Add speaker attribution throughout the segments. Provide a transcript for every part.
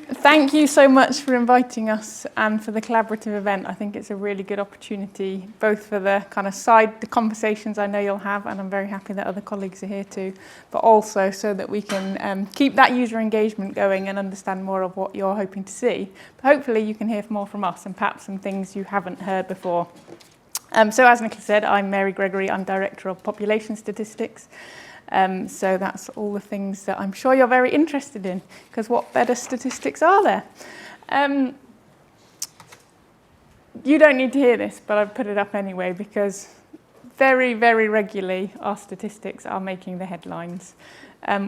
Speaker 1: Thank you so much for inviting us and for the collaborative event. I think it's a really good opportunity, both for the kind of the conversations I know you'll have, and I'm very happy that other colleagues are here too, but also so that we can keep that user engagement going and understand more of what you're hoping to see. But hopefully you can hear more from us and perhaps some things you haven't heard before. So as Nicola said, I'm Mary Gregory. I'm Director of Population Statistics. So that's all the things that I'm sure you're very interested in, because what better statistics are there? You don't need to hear this, but I've put it up anyway, because very, very regularly our statistics are making the headlines.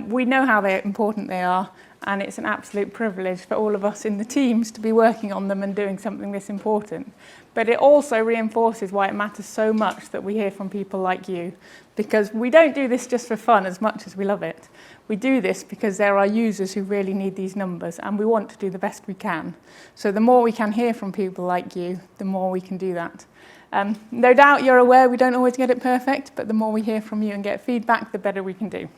Speaker 1: We know how important they are, and it's an absolute privilege for all of us in the teams to be working on them and doing something this important. But it also reinforces why it matters so much that we hear from people like you, because we don't do this just for fun as much as we love it. We do this because there are users who really need these numbers, and we want to do the best we can. So the more we can hear from people like you, the more we can do that. No doubt you're aware we don't always get it perfect, but the more we hear from you and get feedback, the better we can do.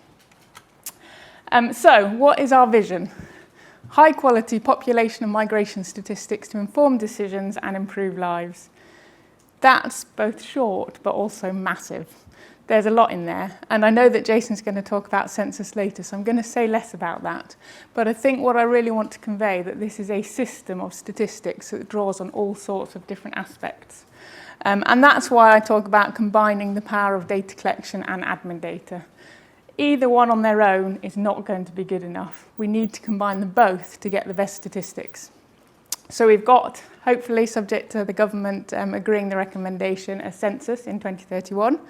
Speaker 1: So what is our vision? High quality population and migration statistics to inform decisions and improve lives. That's both short but also massive. There's a lot in there, and I know that Jason's going to talk about census later, so I'm going to say less about that. But I think what I really want to convey that this is a system of statistics that draws on all sorts of different aspects. And that's why I talk about combining the power of data collection and admin data. Either one on their own is not going to be good enough. We need to combine them both to get the best statistics. So we've got, hopefully subject to the government agreeing the recommendation, a census in 2031.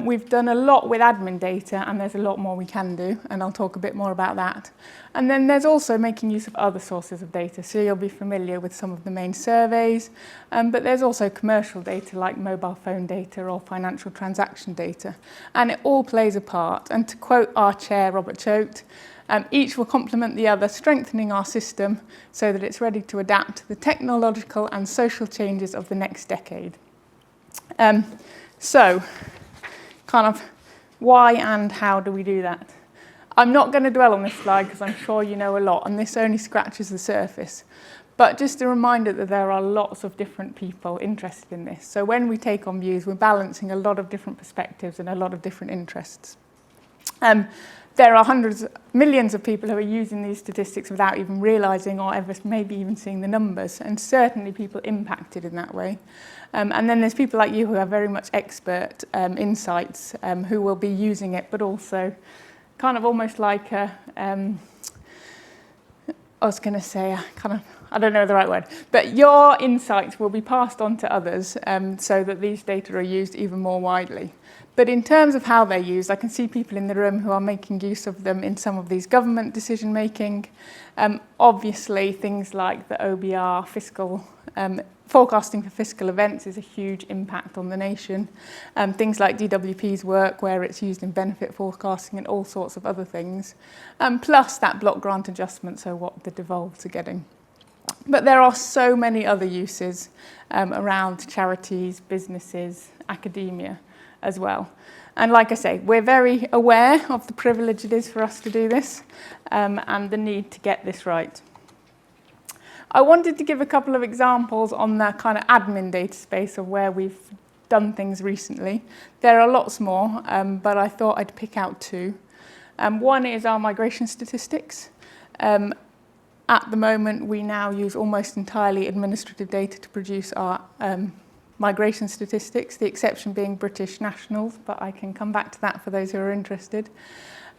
Speaker 1: We've done a lot with admin data, and there's a lot more we can do, and I'll talk a bit more about that. And then there's also making use of other sources of data. So you'll be familiar with some of the main surveys, but there's also commercial data like mobile phone data or financial transaction data. And it all plays a part. And to quote our chair, Robert Choate, each will complement the other, strengthening our system so that it's ready to adapt to the technological and social changes of the next decade. So, kind of why and how do we do that? I'm not going to dwell on this slide because I'm sure you know a lot, and this only scratches the surface. But just a reminder that there are lots of different people interested in this. So when we take on views, we're balancing a lot of different perspectives and a lot of different interests. There are millions of people who are using these statistics without even realising or ever maybe even seeing the numbers, and certainly people impacted in that way. And then there's people like you who are very much expert insights who will be using it, but also kind of almost like I was going to say, I don't know the right word, but your insights will be passed on to others so that these data are used even more widely. But in terms of how they're used, I can see people in the room who are making use of them in some of these government decision making. Obviously, things like the OBR fiscal forecasting for fiscal events is a huge impact on the nation. Things like DWP's work, where it's used in benefit forecasting and all sorts of other things. Plus that block grant adjustment, so what the devolveds are getting. But there are so many other uses around charities, businesses, academia as well. And like I say, we're very aware of the privilege it is for us to do this and the need to get this right. I wanted to give a couple of examples on the kind of admin data space of where we've done things recently. There are lots more, but I thought I'd pick out two. One is our migration statistics. At the moment, we now use almost entirely administrative data to produce our migration statistics, the exception being British nationals, but I can come back to that for those who are interested.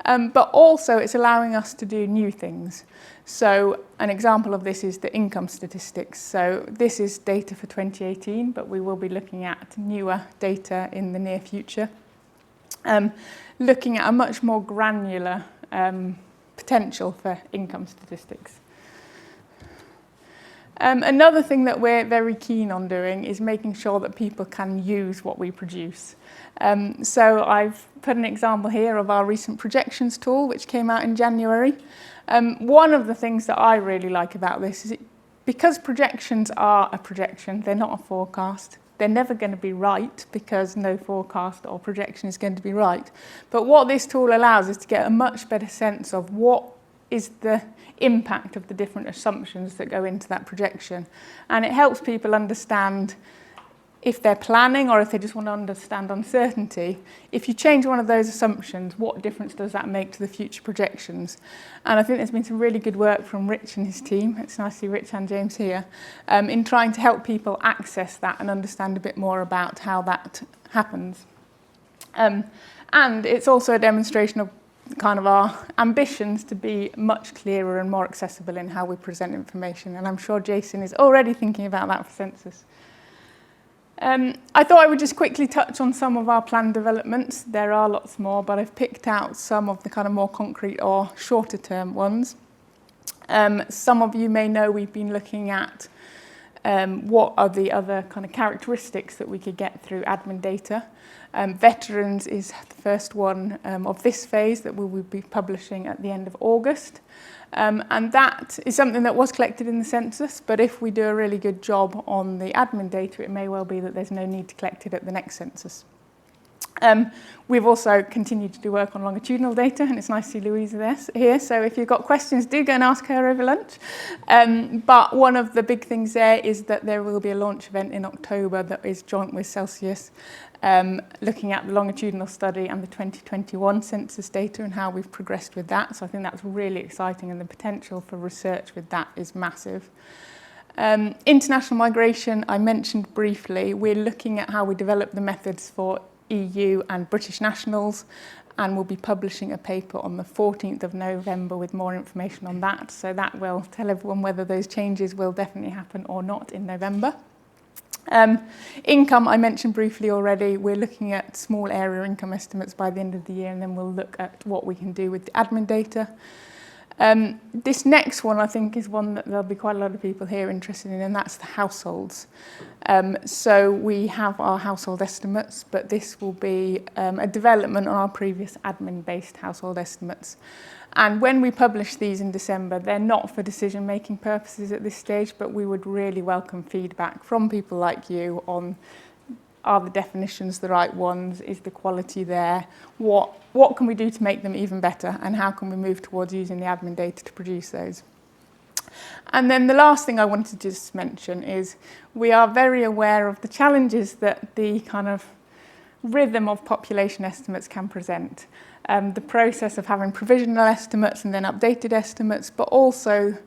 Speaker 1: But also it's allowing us to do new things. So an example of this is the income statistics. So this is data for 2018, but we will be looking at newer data in the near future. Looking at a much more granular potential for income statistics. Another thing that we're very keen on doing is making sure that people can use what we produce. So I've put an example here of our recent projections tool, which came out in January. One of the things that I really like about this is because projections are a projection, they're not a forecast. They're never going to be right because no forecast or projection is going to be right. But what this tool allows is to get a much better sense of what is the impact of the different assumptions that go into that projection. And it helps people understand if they're planning or if they just want to understand uncertainty. If you change one of those assumptions, what difference does that make to the future projections? And I think there's been some really good work from Rich and his team, it's nice to see Rich and James here, in trying to help people access that and understand a bit more about how that happens. And it's also a demonstration of kind of our ambitions to be much clearer and more accessible in how we present information. And I'm sure Jason is already thinking about that for census. I thought I would just quickly touch on some of our planned developments. There are lots more, but I've picked out some of the kind of more concrete or shorter term ones. Some of you may know we've been looking at what are the other kind of characteristics that we could get through admin data. Veterans is the first one of this phase that we will be publishing at the end of August. And that is something that was collected in the census, but if we do a really good job on the admin data, it may well be that there's no need to collect it at the next census. We've also continued to do work on longitudinal data, and it's nice to see Louisa here. So if you've got questions, do go and ask her over lunch. But one of the big things there is that there will be a launch event in October that is joint with Celsius, looking at the longitudinal study and the 2021 census data and how we've progressed with that. So I think that's really exciting, and the potential for research with that is massive. International migration, I mentioned briefly. We're looking at how we develop the methods for EU and British nationals, and we'll be publishing a paper on the 14th of November with more information on that. So that will tell everyone whether those changes will definitely happen or not in November. Income, I mentioned briefly already. We're looking at small area income estimates by the end of the year, and then we'll look at what we can do with the admin data. This next one, I think, is one that there'll be quite a lot of people here interested in, and that's the households. So we have our household estimates, but this will be a development on our previous admin-based household estimates. And when we publish these in December, they're not for decision-making purposes at this stage, but we would really welcome feedback from people like you on, are the definitions the right ones? Is the quality there? What can we do to make them even better? And how can we move towards using the admin data to produce those? And then the last thing I wanted to just mention is we are very aware of the challenges that the kind of rhythm of population estimates can present. The process of having provisional estimates and then updated estimates, but also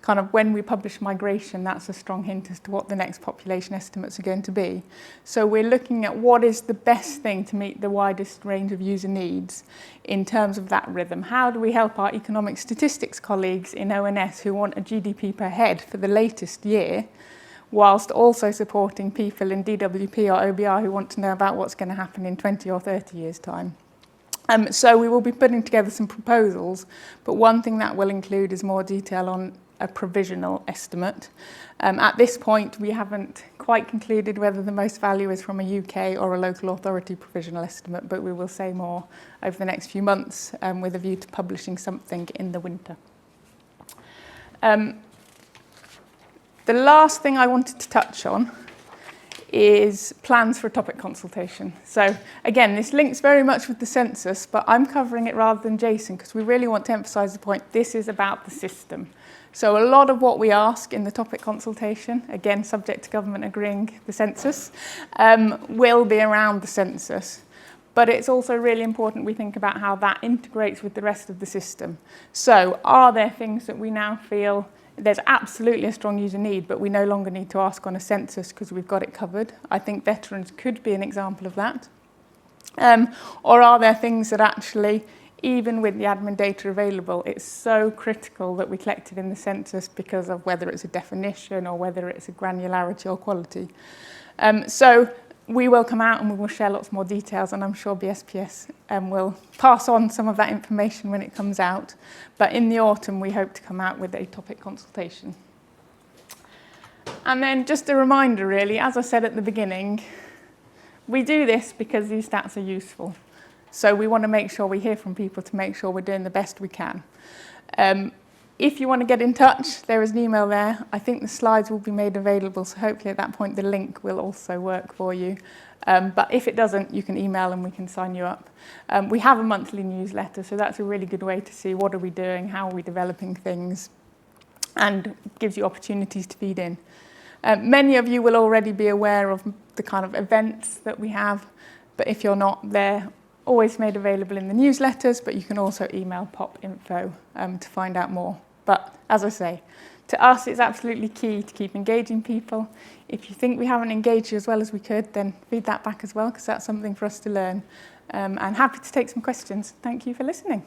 Speaker 1: kind of when we publish migration, that's a strong hint as to what the next population estimates are going to be. So we're looking at what is the best thing to meet the widest range of user needs in terms of that rhythm. How do we help our economic statistics colleagues in ONS who want a GDP per head for the latest year, whilst also supporting people in DWP or OBR who want to know about what's going to happen in 20 or 30 years' time? So we will be putting together some proposals, but one thing that will include is more detail on a provisional estimate. At this point, we haven't quite concluded whether the most value is from a UK or a local authority provisional estimate, but we will say more over the next few months with a view to publishing something in the winter. The last thing I wanted to touch on is plans for a topic consultation. So again, this links very much with the census, but I'm covering it rather than Jason because we really want to emphasise the point this is about the system. So a lot of what we ask in the topic consultation, again subject to government agreeing the census, will be around the census. But it's also really important we think about how that integrates with the rest of the system. So are there things that we now feel there's absolutely a strong user need, but we no longer need to ask on a census because we've got it covered? I think veterans could be an example of that. Or are there things that actually, even with the admin data available, it's so critical that we collect it in the census because of whether it's a definition or whether it's a granularity or quality? So we will come out and we will share lots more details, and I'm sure BSPS will pass on some of that information when it comes out. But in the autumn, we hope to come out with a topic consultation. And then just a reminder, really, as I said at the beginning, we do this because these stats are useful. So we want to make sure we hear from people to make sure we're doing the best we can. If you want to get in touch, there is an email there. I think the slides will be made available, so hopefully at that point the link will also work for you. But if it doesn't, you can email and we can sign you up. We have a monthly newsletter, so that's a really good way to see what are we doing, how are we developing things, and gives you opportunities to feed in. Many of you will already be aware of the kind of events that we have, but if you're not, they're always made available in the newsletters, but you can also email pop info to find out more. But as I say, to us, it's absolutely key to keep engaging people. If you think we haven't engaged you as well as we could, then feed that back as well, because that's something for us to learn. And happy to take some questions. Thank you for listening.